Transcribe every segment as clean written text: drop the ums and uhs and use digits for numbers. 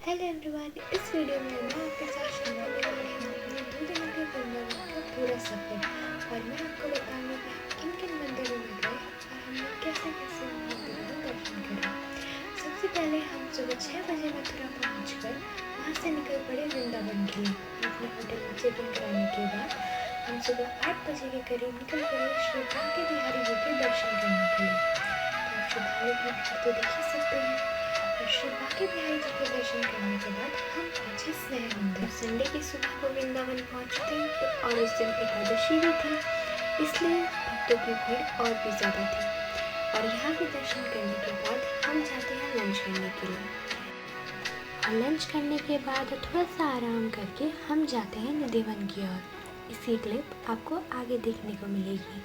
Hello everyone, इस video में मैं आपके साथ शेयर करने वाली हूँ अपने 2 दिनों के वृंदावन का पूरा सफर। और मैं आपको बताऊंगी कि हम किन किन मंदिरों में गए और हमने कैसे कैसे उन मंदिरों में दर्शन करे। सबसे पहले हम सुबह 6 बजे मथुरा पहुँचकर वहाँ से निकल पड़े वृंदावन के लिए। अपने होटल में चेक इन कराने के बाद हम सुबह 8 बजे के करीब निकल पड़े श्री बांके बिहारी जी के दर्शन करने के लिए। तो आप श्रद्धालुओं की भीड़ तो देख ही सकते हैं। और श्री बांके बिहारी जी के दर्शन करने के बाद हम पहुंचे स्नेह मंदिर। संडे की सुबह को वृंदावन पहुंचे थे तो और उस दिन एकादशी भी थी, इसलिए भक्तों की भीड़ और भी ज़्यादा थी। और यहाँ के दर्शन करने के बाद हम जाते हैं लंच करने के लिए। और लंच करने के बाद थोड़ा सा आराम करके हम जाते हैं निधिवन की ओर। इसकी क्लिप आपको आगे देखने को मिलेगी।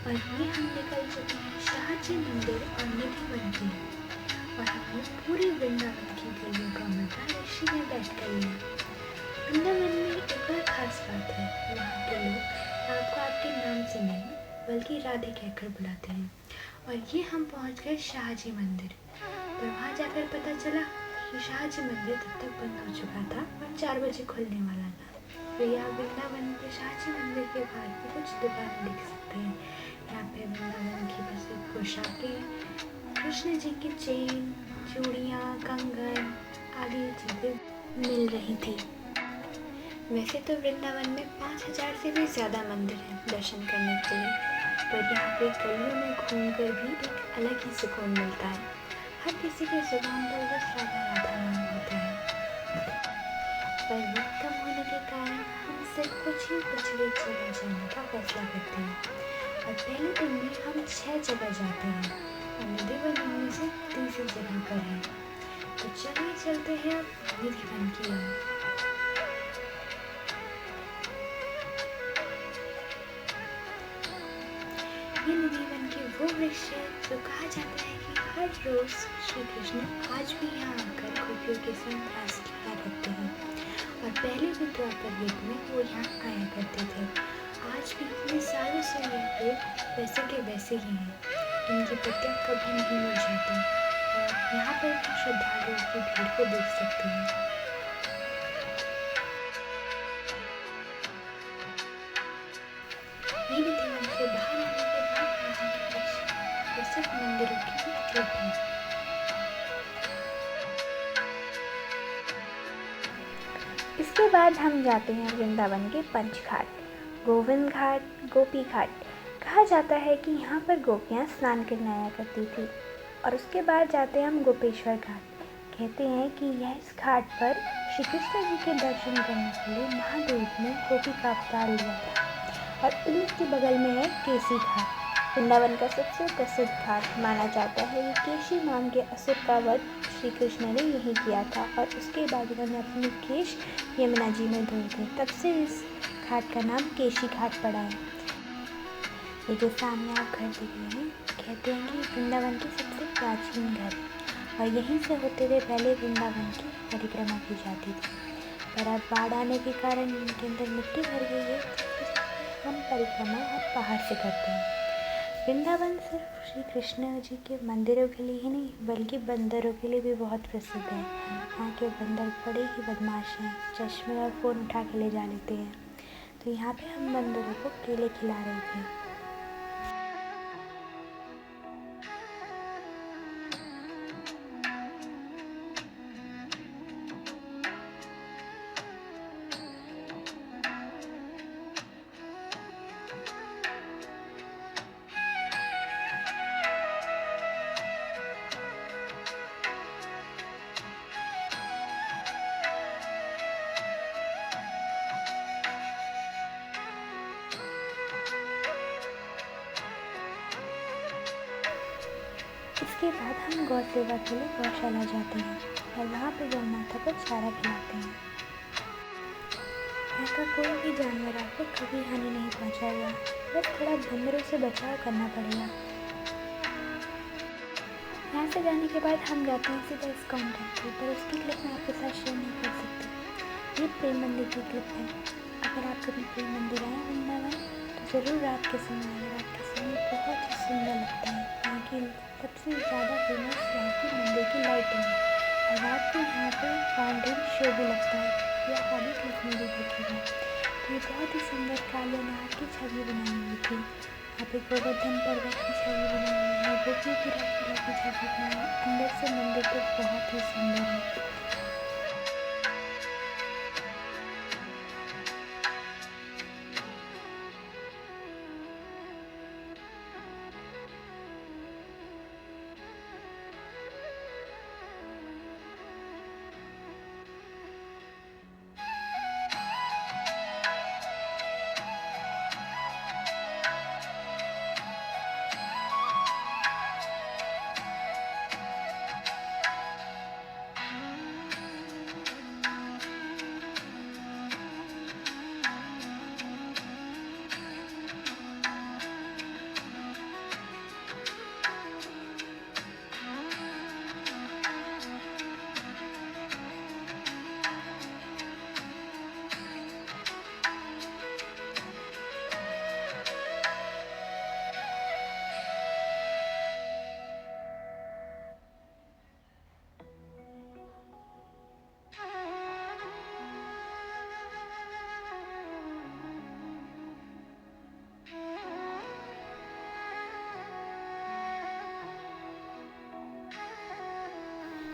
और ये हम निकल चुके हैं शाहजी मंदिर और निधिवन के लिए। और हमने पूरी वृंदावन की गलियों का मजा ऋषि में बैठ कर लिया। वृंदावन में एक और खास बात है, वहाँ के लोग आपको आपके नाम से नहीं बल्कि राधे कहकर बुलाते हैं। और ये हम पहुँच गए शाहजी मंदिर। पर वहाँ जाकर पता चला कि शाहजी मंदिर तब तक बंद हो चुका था और 4 बजे खुलने वाला था। तो यहाँ वृंदावन के शाहजी मंदिर के बाहर भी कुछ दुकान देख सकते हैं। यहाँ पे वृंदावन की प्रसिद्ध पोशाकें, कृष्ण जी की चेन, चूड़ियाँ, कंगन आदि चीज़ें मिल रही थी। वैसे तो वृंदावन में 5000 से भी ज़्यादा मंदिर हैं दर्शन करने के लिए, पर यहाँ पे गलियों में घूमकर भी एक अलग ही सुकून मिलता है। हर किसी के जुबान पर बस राधा राधा नाम होता है। पर वक्त कम होने के कारण हम सिर्फ कुछ ही जगह जाने का फैसला करते हैं। और पहले दिन में हम 6 जगह जाते हैं और निधिवन उनमें से तीसरी जगह पर है। तो चलिए चलते हैं अब निधिवन की ओर। ये निधिवन के वो वृक्ष है जो कहा जाता है कि हर रोज श्री कृष्ण आज भी यहाँ आकर गोपियों के संग रास लीला करते हैं। और पहले भी द्वापर युग में वो यहाँ आया करते थे। आज भी इतने सालों से ये पेड़ वैसे के वैसे ही हैं। इनकी पत्तियाँ कभी नहीं मुरझाती। और यहाँ पर भी श्रद्धालुओं की भीड़ को देख सकते हैं। ये निधिवन से बाहर आने के बाद यहाँ के कुछ प्रसिद्ध मंदिरों की भी क्लिप है। इसके बाद हम जाते हैं वृंदावन के पंच घाट, गोविंद घाट, गोपी घाट। कहा जाता है कि यहाँ पर गोपियाँ स्नान करने आया करती थी। और उसके बाद जाते हैं हम गोपेश्वर घाट। कहते हैं कि यह इस घाट पर श्री कृष्ण जी के दर्शन करने के लिए महादेव ने गोपी का अवतार लिया था। और इन्हीं के बगल में है केसी घाट। वृंदावन का सबसे प्रसिद्ध घाट माना जाता है कि केशी नाम के असुर का वध श्री कृष्ण ने यही किया था। और उसके बाद उन्होंने अपने केश यमुना जी में धोए थे, तब से इस घाट का नाम केशी घाट पड़ा है। ये जो सामने आप घर देख रहे हैं, कहते हैं कि वृंदावन की सबसे प्राचीन घर, और यहीं से होते हुए पहले वृंदावन की परिक्रमा की जाती थी। पर अब बाढ़ आने के कारण इनके अंदर मिट्टी भर गई है, हम परिक्रमा अब बाहर से करते हैं। वृंदावन सिर्फ श्री कृष्ण जी के मंदिरों के लिए ही नहीं बल्कि बंदरों के लिए भी बहुत प्रसिद्ध है। यहाँ के बंदर बड़े ही बदमाश हैं, चश्मे और फ़ोन उठा के ले जा लेते हैं। तो यहाँ पे हम बंदरों को केले खिला रहे थे। इसके बाद हम गौ सेवा के लिए गौशाला जाते हैं। और वहाँ पे गौ माता को चारा खिलाते हैं। यहाँ का कोई भी जानवर आपको कभी हानि नहीं पहुँचाएगा, बस थोड़ा बंदरों से बचाव करना पड़ेगा। यहाँ से जाने के बाद हम जाते हैं सीधा इस्कॉन टेम्पल पर। उसकी क्लिप मैं आपके साथ शेयर नहीं कर सकती। ये प्रेम मंदिर की क्लिप है। अगर आप कभी प्रेम मंदिर आए वृंदावन तो ज़रूर रात के समय आए। रात के समय बहुत ही सुंदर लगता है। यहाँ की सबसे ज़्यादा फेमस यहाँ की मंदिर की लाइटिंग है और रात को यहाँ पे फाउंटेन शो भी लगता है। यह आदि क्लिप में भी देखेगा। तो ये बहुत ही सुंदर काले नाग की छवि बनाई हुई थी। यहाँ पे गोवर्धन पर्वत की छवि बनाई हुई है, गोपी की रासलीला की छवि बनाई है। अंदर से मंदिर तो बहुत ही सुंदर है।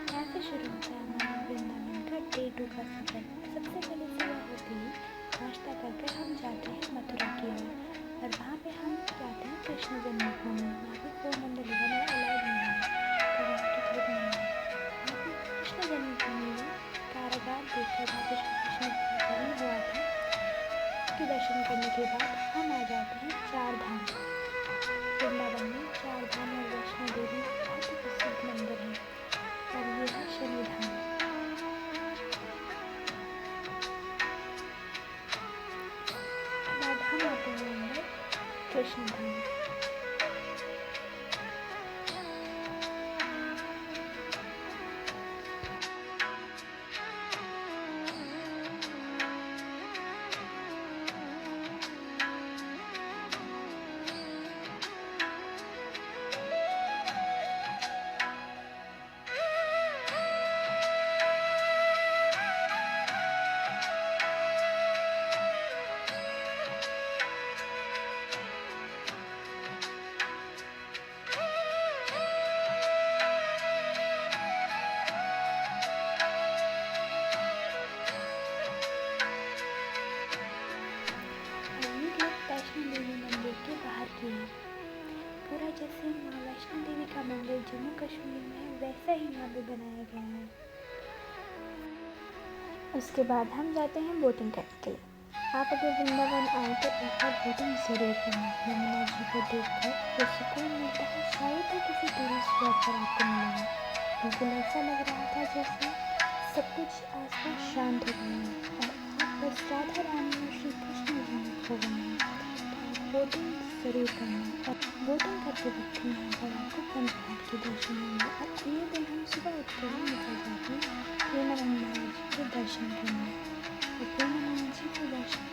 यहाँ से शुरू होता है हमारा वृंदावन का डे 2 का सफर। सबसे पहले सुबह होते ही नाश्ता करके हम जाते हैं मथुरा की ओर और वहाँ पे हम जाते हैं कृष्ण जन्मभूमि। वहाँ पे 4 मंदिर लगाना अलाउड नहीं है, तो वहाँ की क्लिप नहीं है। वहाँ पे कृष्ण जन्मभूमि में कारागार देखकर जहाँ पे कृष्ण का जन्म हुआ था उसके दर्शन करने के बाद हम आ जाते हैं 4 धाम। वृंदावन में 4 धाम और वैष्णो देवी बहुत ही प्रसिद्ध मंदिर है और ये है शनि धाम। बाद हम आते हैं अंदर कृष्ण धाम। वैष्णो देवी मंदिर के बाहर की है। पूरा जैसे माँ वैष्णो देवी का मंदिर जम्मू कश्मीर में है वैसा ही यहाँ पे बनाया गया है। उसके बाद हम जाते हैं बोटिंग करने के लिए। आप अगर वृंदावन आए तो एक बार बोटिंग ज़रूर करना। यमुना जी को देखकर जो सुकून मिलता है शायद ही किसी टूरिस्ट स्पॉट पर आपको मिलेगा। बिल्कुल ऐसा लग रहा था जैसे सब कुछ आसपास शांत हो गया है और आप बस राधा रानी और श्री कृष्ण जी में खो गए हैं। बोटिंग ज़रूर करना और बोटिंग करते वक्त यहाँ पर आपको पंचघाट के दर्शन होंगे। और अगले दिन हम सुबह उठकर ही निकल जाते हैं प्रेमानंद महाराज जी के दर्शन करने। और प्रेमानंद जी के दर्शन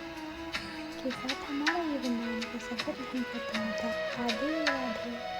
के साथ हमारा ये वृंदावन का सफ़र यहीं खत्म होता है। राधे राधे।